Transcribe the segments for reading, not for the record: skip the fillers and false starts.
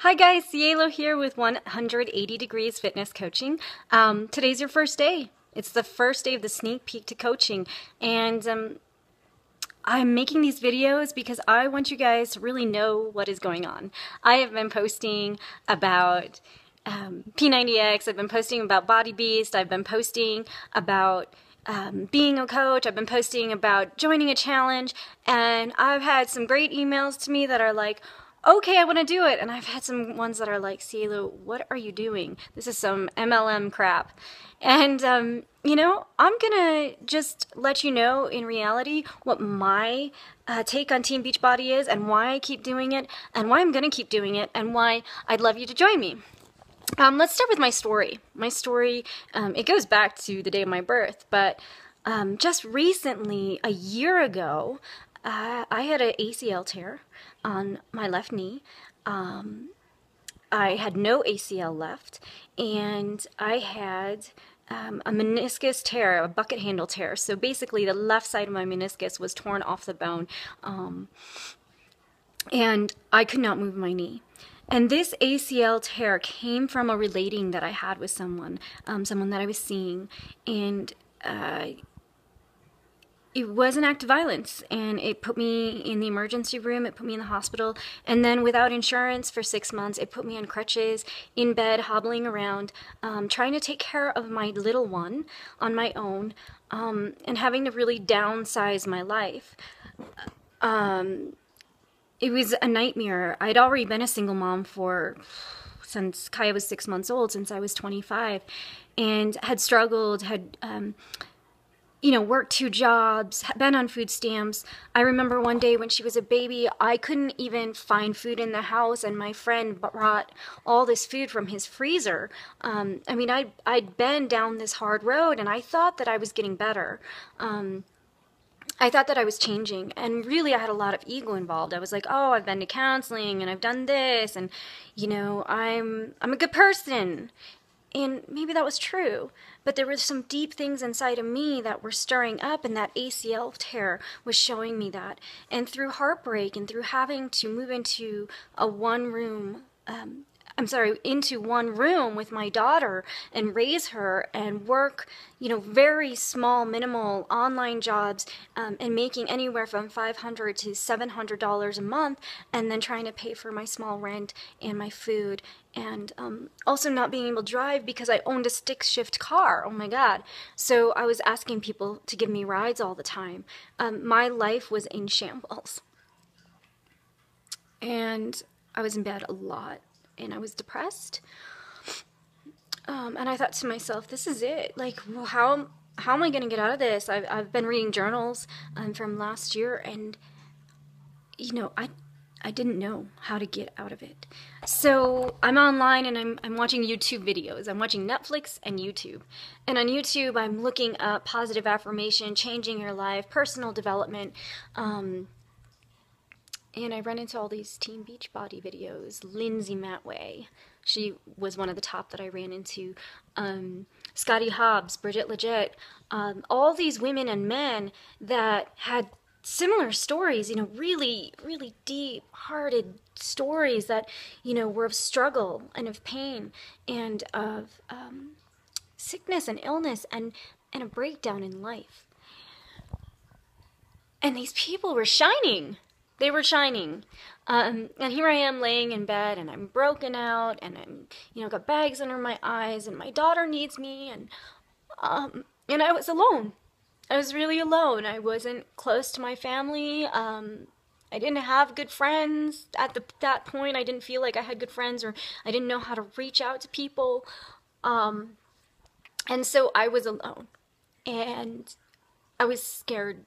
Hi guys, Cielo here with 180 Degrees Fitness Coaching. Today's your first day. It's the first day of the sneak peek to coaching, and I'm making these videos because I want you guys to really know what is going on. I have been posting about P90X, I've been posting about Body Beast, I've been posting about being a coach, I've been posting about joining a challenge, and I've had some great emails to me that are like, okay, I want to do it. And I've had some ones that are like, Cielo, what are you doing? This is some MLM crap. And, I'm going to just let you know in reality what my take on Team Beachbody is and why I keep doing it and why I'm going to keep doing it and why I'd love you to join me. Let's start with my story. My story, it goes back to the day of my birth, but just recently, a year ago, I had an ACL tear on my left knee. I had no ACL left, and I had a meniscus tear, a bucket handle tear. So basically, the left side of my meniscus was torn off the bone, and I could not move my knee. And this ACL tear came from a relating that I had with someone that I was seeing, and it was an act of violence, and it put me in the emergency room, it put me in the hospital, and then without insurance for 6 months, it put me on crutches, in bed, hobbling around, trying to take care of my little one on my own, and having to really downsize my life. It was a nightmare. I'd already been a single mom since Kaya was 6 months old, since I was 25, and had struggled, had worked 2 jobs, been on food stamps. I remember one day when she was a baby, I couldn't even find food in the house, and my friend brought all this food from his freezer. I'd been down this hard road, and I thought that I was getting better. I thought that I was changing, and really I had a lot of ego involved. I was like, oh, I've been to counseling, and I've done this, and, I'm a good person. And maybe that was true, but there were some deep things inside of me that were stirring up, and that ACL tear was showing me that. And through heartbreak and through having to move into into one room with my daughter and raise her and work, very small, minimal online jobs, and making anywhere from $500 to $700 a month, and then trying to pay for my small rent and my food, and also not being able to drive because I owned a stick shift car. Oh my God. So I was asking people to give me rides all the time. My life was in shambles. And I was in bed a lot. And I was depressed, and I thought to myself, this is it. Like, well, how am I going to get out of this? I've been reading journals from last year, and I didn't know how to get out of it. So I'm online, and I'm watching YouTube videos. I'm watching Netflix and YouTube. And on YouTube, I'm looking up positive affirmation, changing your life, personal development. And I run into all these Team Beachbody videos. Lindsay Matway, she was one of the top that I ran into. Scotty Hobbs, Bridget Legit, all these women and men that had similar stories, really, really deep-hearted stories that, were of struggle and of pain and of sickness and illness and a breakdown in life. And these people were shining. They were shining. And here I am laying in bed, and I'm broken out, and I'm, got bags under my eyes, and my daughter needs me, and I was alone. I was really alone. I wasn't close to my family. I didn't have good friends at that point. I didn't feel like I had good friends, or I didn't know how to reach out to people. And so I was alone, and I was scared,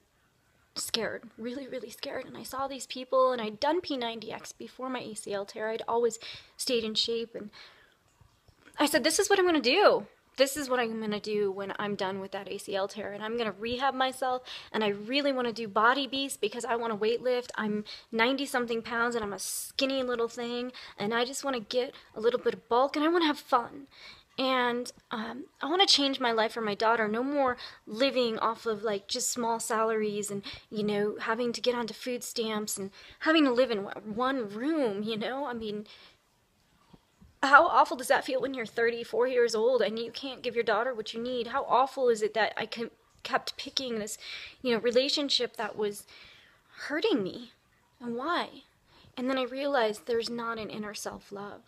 really, really scared. And I saw these people, and I'd done P90X before my ACL tear. I'd always stayed in shape, and I said, this is what I'm going to do. This is what I'm going to do when I'm done with that ACL tear, and I'm going to rehab myself, and I really want to do Body Beast because I want to weight lift. I'm 90-something pounds, and I'm a skinny little thing, and I just want to get a little bit of bulk, and I want to have fun. And I want to change my life for my daughter. No more living off of like just small salaries and, having to get onto food stamps and having to live in one room, I mean, How awful does that feel when you're 34 years old and you can't give your daughter what you need? How awful is it that I kept picking this, relationship that was hurting me? And why? And then I realized there's not an inner self-love.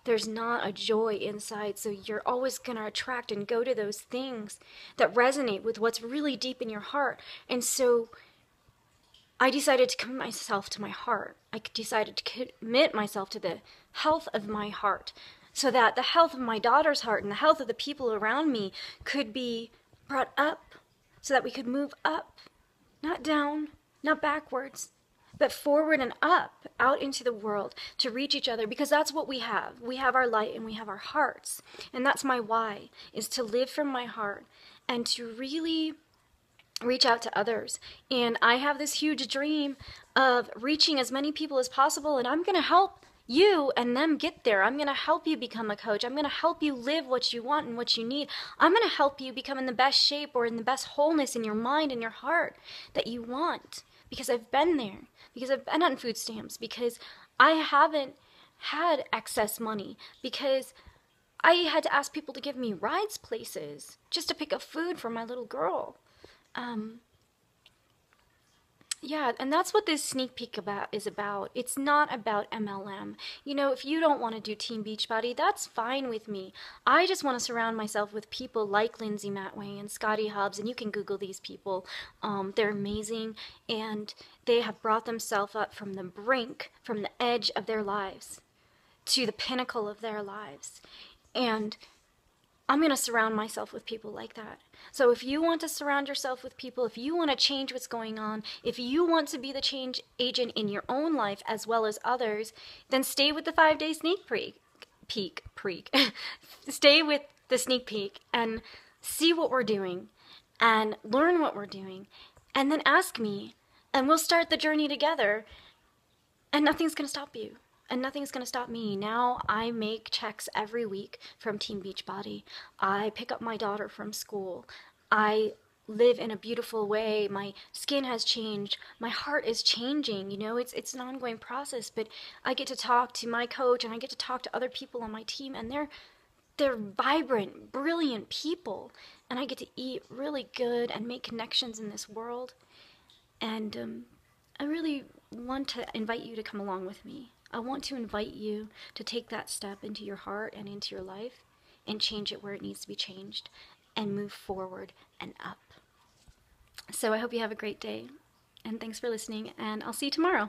There's not a joy inside, so you're always going to attract and go to those things that resonate with what's really deep in your heart. And so I decided to commit myself to my heart. I decided to commit myself to the health of my heart, so that the health of my daughter's heart and the health of the people around me could be brought up, so that we could move up, not down, not backwards, but forward and up, out into the world to reach each other, because that's what we have. We have our light and we have our hearts. And that's my why, is to live from my heart and to really reach out to others. And I have this huge dream of reaching as many people as possible, and I'm going to help you and them get there. I'm going to help you become a coach. I'm going to help you live what you want and what you need. I'm going to help you become in the best shape or in the best wholeness in your mind and your heart that you want, because I've been there, because I've been on food stamps, because I haven't had excess money, because I had to ask people to give me rides places just to pick up food for my little girl. Yeah, and that's what this sneak peek is about. It's not about MLM. If you don't want to do Team Beachbody, that's fine with me. I just want to surround myself with people like Lindsay Matway and Scotty Hobbs, and you can Google these people. They're amazing, and they have brought themselves up from the brink, from the edge of their lives to the pinnacle of their lives. And I'm going to surround myself with people like that. So if you want to surround yourself with people, if you want to change what's going on, if you want to be the change agent in your own life as well as others, then stay with the 5-day sneak peek. Stay with the sneak peek and see what we're doing and learn what we're doing, and then ask me, and we'll start the journey together, and nothing's going to stop you. And nothing's going to stop me. Now I make checks every week from Team Beachbody. I pick up my daughter from school. I live in a beautiful way. My skin has changed. My heart is changing. It's an ongoing process, but I get to talk to my coach and I get to talk to other people on my team, and they're vibrant, brilliant people. And I get to eat really good and make connections in this world. And I really want to invite you to come along with me. I want to invite you to take that step into your heart and into your life and change it where it needs to be changed and move forward and up. So I hope you have a great day, and thanks for listening, and I'll see you tomorrow.